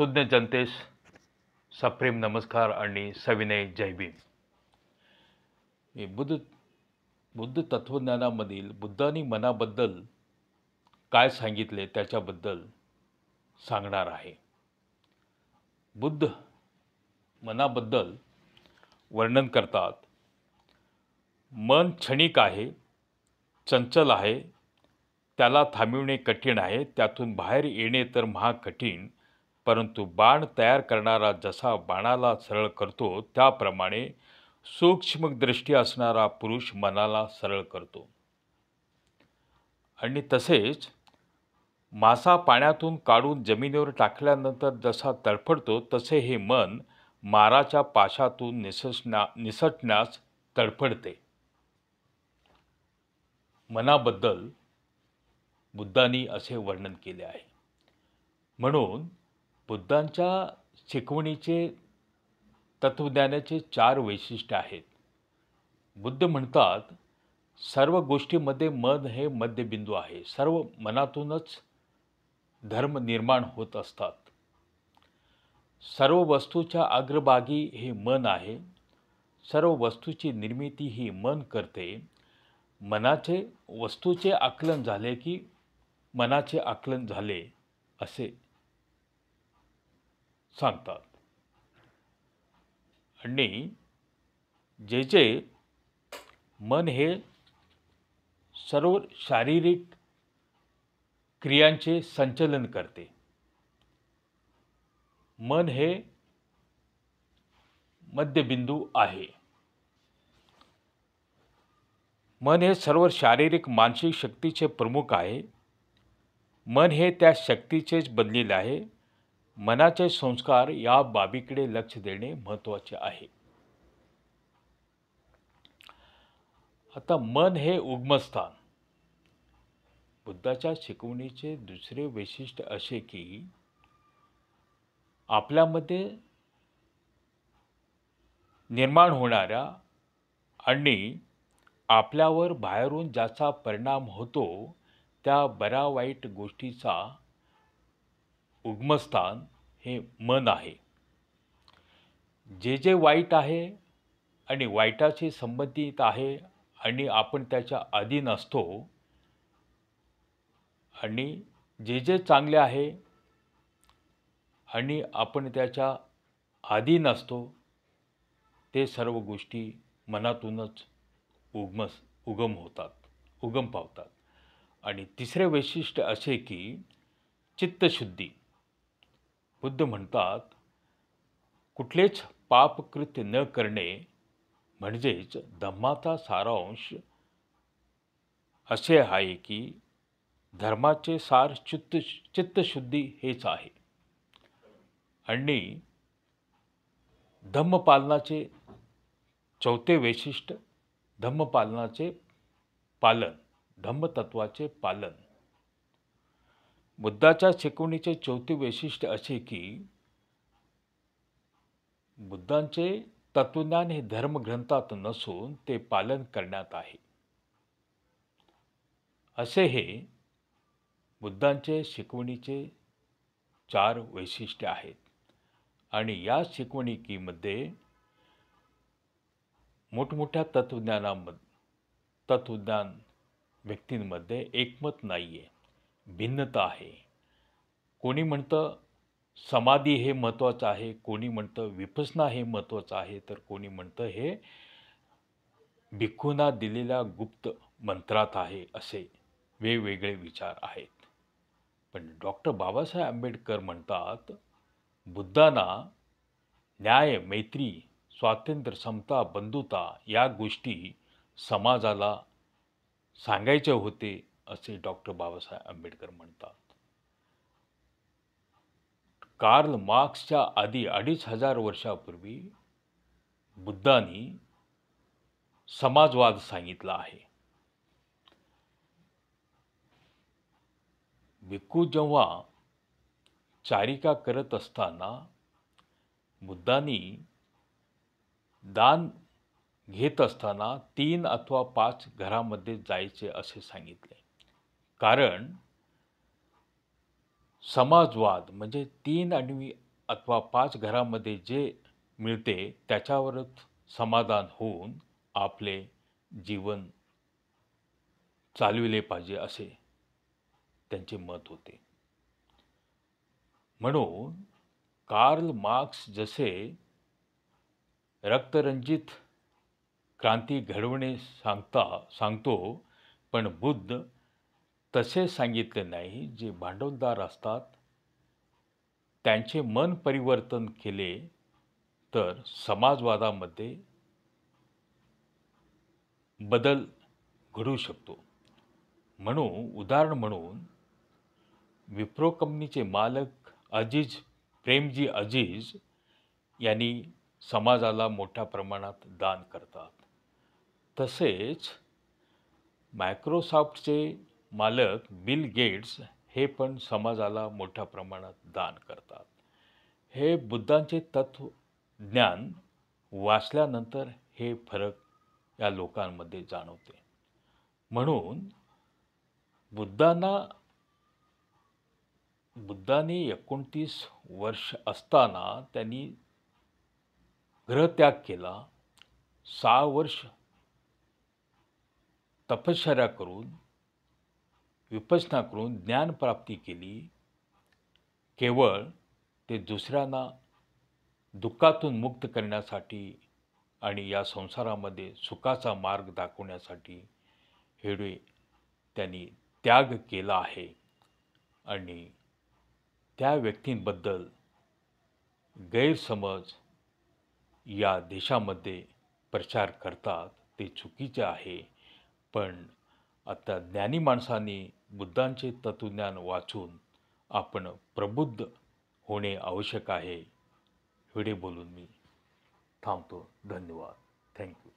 सुज्ञ जनतेस सप्रेम नमस्कार आणि सविनय जय भीम. हे बुद्ध तत्वज्ञानामधील बुद्धांनी मनाबद्दल काय सांगितले त्याच्याबद्दल सांगणार आहे. बुद्ध मनाबद्दल वर्णन करतात. मन क्षणिक आहे, चंचल आहे, त्याला थांबविणे कठीण आहे, त्यातून बाहेर येणे तर महाकठीण. परंतु बाण तयार करणारा जसा बाणाला सरळ करतो त्याप्रमाणे सूक्ष्म दृष्टी असणारा पुरुष मनाला सरळ करतो. आणि तसेच मासा पाण्यातून काढून जमिनीवर टाकल्यानंतर जसा तडफडतो तसे हे मन माराच्या पाशातून निसटण्यास तडफडते. मनाबद्दल बुद्धांनी असे वर्णन केले आहे. म्हणून बुद्धांच्या शिकवणीचे तत्वज्ञानाचे 4 वैशिष्ट्य आहेत. बुद्ध म्हणतात सर्व गोष्टींमध्ये मन हे मध्यबिंदू आहे. सर्व मनातूनच धर्म निर्माण होत असतात. सर्व वस्तूच्या अग्रभागी हे मन आहे. सर्व वस्तूची निर्मिती ही मन करते. मनाचे वस्तूचे आकलन झाले की मनाचे आकलन झाले असे सांगतात. आणि जे मन हे सर्व शारीरिक क्रियांचे संचलन करते. मन हे मध्यबिंदू आहे. मन हे सर्व शारीरिक मानसिक शक्तीचे प्रमुख आहे. मन हे त्या शक्तीचेच बनलेले आहे. मनाचे संस्कार या बाबीकडे लक्ष देणे महत्त्वाचे आहे. आता मन हे उगमस्थान. बुद्धाच्या शिकवणीचे दुसरे वैशिष्ट्य असे की आपल्यामध्ये निर्माण होणाऱ्या आणि आपल्यावर बाहेरून ज्याचा परिणाम होतो त्या बऱ्या वाईट गोष्टीचा उगमस्थान हे मन आहे. जे वाईट आहे आणि वाईटाशी संबंधित आहे आणि आपण त्याच्या अधीन असतो आणि जे चांगले आहे आणि आपण त्याच्या अधीन असतो ते सर्व गोष्टी मनातूनच उगम पावतात. आणि तिसरे वैशिष्ट्य असे की चित्तशुद्धी. बुद्ध म्हणतात कुठलेच पापकृत्य न करणे म्हणजेच धम्माचा सारांश असे आहे की धर्माचे सार चित्तशुद्धी हेच आहे. आणि धम्मपालनाचे चौथे वैशिष्ट्य धम्मपालनाचे पालन, धम्मतत्वाचे पालन. बुद्धाच्या शिकवणीचे चौथे वैशिष्ट्य असे की बुद्धांचे तत्वज्ञान हे धर्मग्रंथात नसून ते पालन करण्यात आहे. असे हे बुद्धांचे शिकवणीचे 4 वैशिष्ट्य आहेत. आणि या शिकवणीमध्ये मोठमोठ्या तत्वज्ञान व्यक्तींमध्ये एकमत नाही आहे, भिन्नता आहे. कोणी म्हणतं समाधी हे महत्त्वाचं आहे, कोणी म्हणतं विपश्यना हे महत्त्वाचं आहे, तर कोणी म्हणतं हे भिक्खूंना दिलेल्या गुप्त मंत्रात आहे. असे वेगवेगळे विचार आहेत. पण डॉक्टर बाबासाहेब आंबेडकर म्हणतात बुद्धांना न्याय, मैत्री, स्वातंत्र्य, समता, बंधुता या गोष्टी समाजाला सांगायचे होते असे डॉक्टर बाबासाहेब आंबेडकर म्हणतात. कार्ल मार्क्सच्या आधी 2500 वर्षापूर्वी बुद्धांनी समाजवाद सांगितला आहे. भिक्खू जेव्हा चारिका करत असताना बुद्धांनी दान घेत असताना 3 अथवा 5 घरामध्ये जायचे असे सांगितले. कारण समाजवाद म्हणजे 3 अथवा 5 घरामध्ये जे मिळते त्याच्यावरच समाधान होऊन आपले जीवन चालविले पाहिजे असे त्यांचे मत होते. म्हणून कार्ल मार्क्स जसे रक्तरंजित क्रांती घडवणे सांगतो, पण बुद्ध तसे सांगितले नाही. जे भांडवलदार असतात त्यांचे मन परिवर्तन केले तर समाजवादामध्ये बदल घडू शकतो. म्हणून उदाहरण म्हणून विप्रो कंपनीचे मालक प्रेमजी अजीज यांनी समाजाला मोठ्या प्रमाणात दान करतात. तसेच मायक्रोसॉफ्टचे मालक बिल गेट्स हे पण समाजाला मोठ्या प्रमाणात दान करतात. हे बुद्धांचे तत्वज्ञान वाचल्यानंतर हे फरक या लोकांमध्ये जाणवते. म्हणून बुद्धाने 29 वर्ष असताना त्यांनी गृहत्याग केला. 6 वर्ष तपश्चर्या करून विपश्यना करून ज्ञानप्राप्ती केली. केवळ ते दुसऱ्यांना दुःखातून मुक्त करण्यासाठी आणि या संसारामध्ये सुखाचा मार्ग दाखवण्यासाठी एवढे त्यांनी त्याग केला आहे. आणि त्या व्यक्तींबद्दल गैरसमज या देशामध्ये प्रचार करतात ते चुकीचे आहे. पण आता ज्ञानी माणसांनी बुद्धांचे तत्वज्ञान वाचून आपण प्रबुद्ध होणे आवश्यक आहे. एवढे बोलून मी थांबतो. धन्यवाद. थँक्यू.